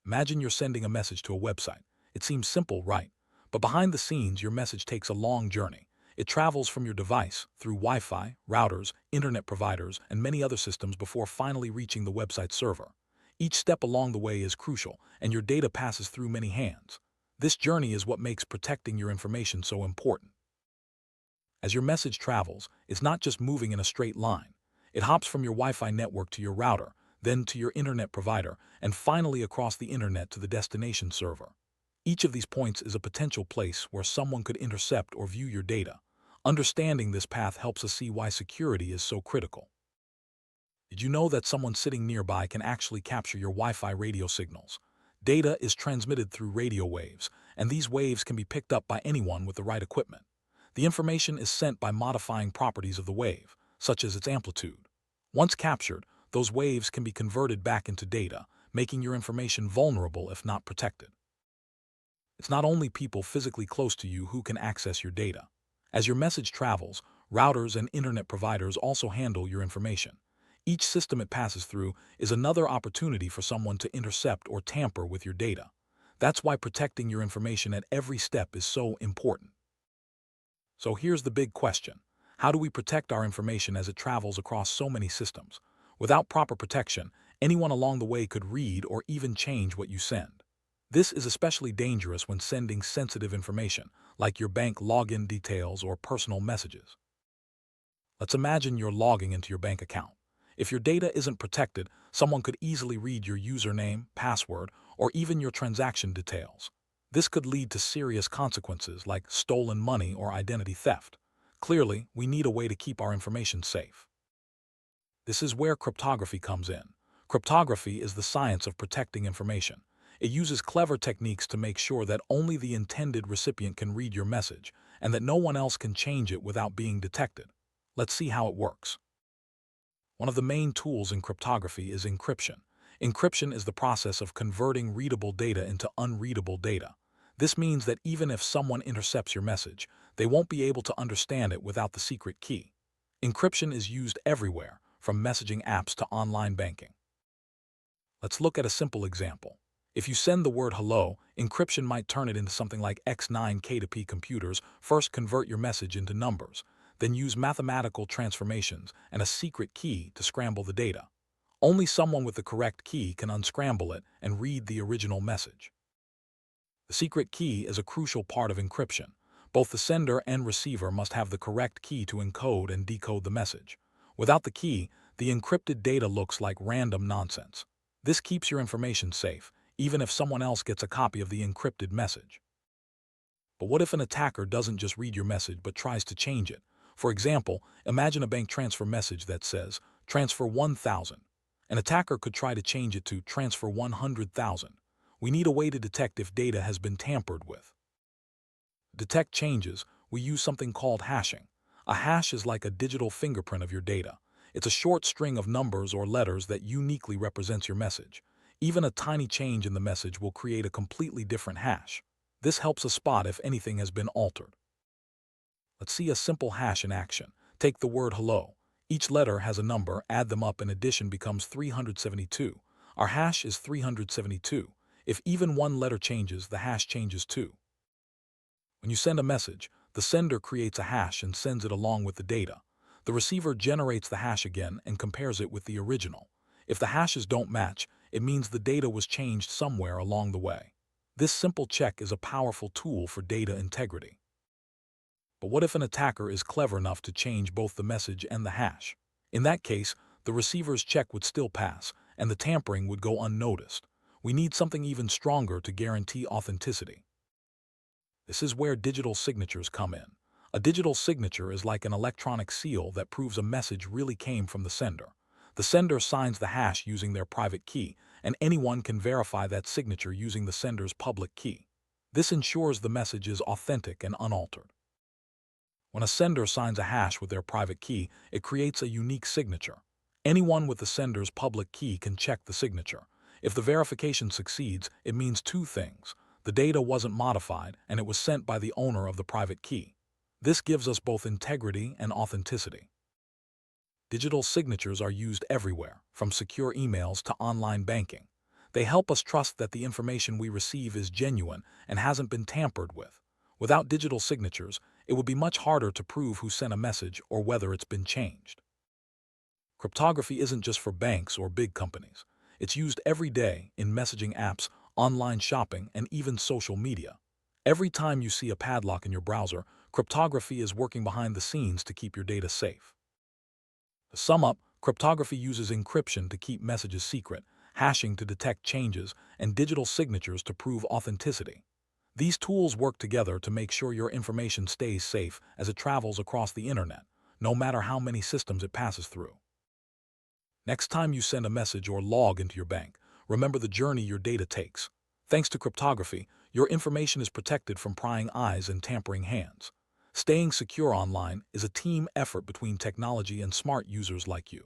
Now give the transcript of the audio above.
Imagine you're sending a message to a website. It seems simple, right? But behind the scenes, your message takes a long journey. It travels from your device, through Wi-Fi, routers, internet providers, and many other systems before finally reaching the website server. Each step along the way is crucial, and your data passes through many hands. This journey is what makes protecting your information so important. As your message travels, it's not just moving in a straight line. It hops from your Wi-Fi network to your router, then to your internet provider, and finally across the internet to the destination server. Each of these points is a potential place where someone could intercept or view your data. Understanding this path helps us see why security is so critical. Did you know that someone sitting nearby can actually capture your Wi-Fi radio signals? Data is transmitted through radio waves, and these waves can be picked up by anyone with the right equipment. The information is sent by modifying properties of the wave, such as its amplitude. Once captured, those waves can be converted back into data, making your information vulnerable if not protected. It's not only people physically close to you who can access your data. As your message travels, routers and internet providers also handle your information. Each system it passes through is another opportunity for someone to intercept or tamper with your data. That's why protecting your information at every step is so important. So here's the big question. How do we protect our information as it travels across so many systems? Without proper protection, anyone along the way could read or even change what you send. This is especially dangerous when sending sensitive information, like your bank login details or personal messages. Let's imagine you're logging into your bank account. If your data isn't protected, someone could easily read your username, password, or even your transaction details. This could lead to serious consequences like stolen money or identity theft. Clearly, we need a way to keep our information safe. This is where cryptography comes in. Cryptography is the science of protecting information. It uses clever techniques to make sure that only the intended recipient can read your message and that no one else can change it without being detected. Let's see how it works. One of the main tools in cryptography is encryption. Encryption is the process of converting readable data into unreadable data. This means that even if someone intercepts your message, they won't be able to understand it without the secret key. Encryption is used everywhere, from messaging apps to online banking. Let's look at a simple example. If you send the word hello, encryption might turn it into something like X9K2P. Computers first convert your message into numbers, then use mathematical transformations and a secret key to scramble the data. Only someone with the correct key can unscramble it and read the original message. The secret key is a crucial part of encryption. Both the sender and receiver must have the correct key to encode and decode the message. Without the key, the encrypted data looks like random nonsense. This keeps your information safe, even if someone else gets a copy of the encrypted message. But what if an attacker doesn't just read your message but tries to change it? For example, imagine a bank transfer message that says, transfer 1,000. An attacker could try to change it to transfer 100,000. We need a way to detect if data has been tampered with. To detect changes, we use something called hashing. A hash is like a digital fingerprint of your data. It's a short string of numbers or letters that uniquely represents your message. Even a tiny change in the message will create a completely different hash. This helps us spot if anything has been altered. Let's see a simple hash in action. Take the word hello. Each letter has a number, add them up, and addition becomes 372. Our hash is 372. If even one letter changes, the hash changes too. When you send a message, the sender creates a hash and sends it along with the data. The receiver generates the hash again and compares it with the original. If the hashes don't match, it means the data was changed somewhere along the way. This simple check is a powerful tool for data integrity. But what if an attacker is clever enough to change both the message and the hash? In that case, the receiver's check would still pass, and the tampering would go unnoticed. We need something even stronger to guarantee authenticity. This is where digital signatures come in. A digital signature is like an electronic seal that proves a message really came from the sender. The sender signs the hash using their private key, and anyone can verify that signature using the sender's public key. This ensures the message is authentic and unaltered. When a sender signs a hash with their private key, it creates a unique signature. Anyone with the sender's public key can check the signature. If the verification succeeds, it means two things. The data wasn't modified, and it was sent by the owner of the private key. This gives us both integrity and authenticity. Digital signatures are used everywhere, from secure emails to online banking. They help us trust that the information we receive is genuine and hasn't been tampered with. Without digital signatures, it would be much harder to prove who sent a message or whether it's been changed. Cryptography isn't just for banks or big companies. It's used every day in messaging apps, online shopping, and even social media. Every time you see a padlock in your browser, cryptography is working behind the scenes to keep your data safe. To sum up, cryptography uses encryption to keep messages secret, hashing to detect changes, and digital signatures to prove authenticity. These tools work together to make sure your information stays safe as it travels across the internet, no matter how many systems it passes through. Next time you send a message or log into your bank, remember the journey your data takes. Thanks to cryptography, your information is protected from prying eyes and tampering hands. Staying secure online is a team effort between technology and smart users like you.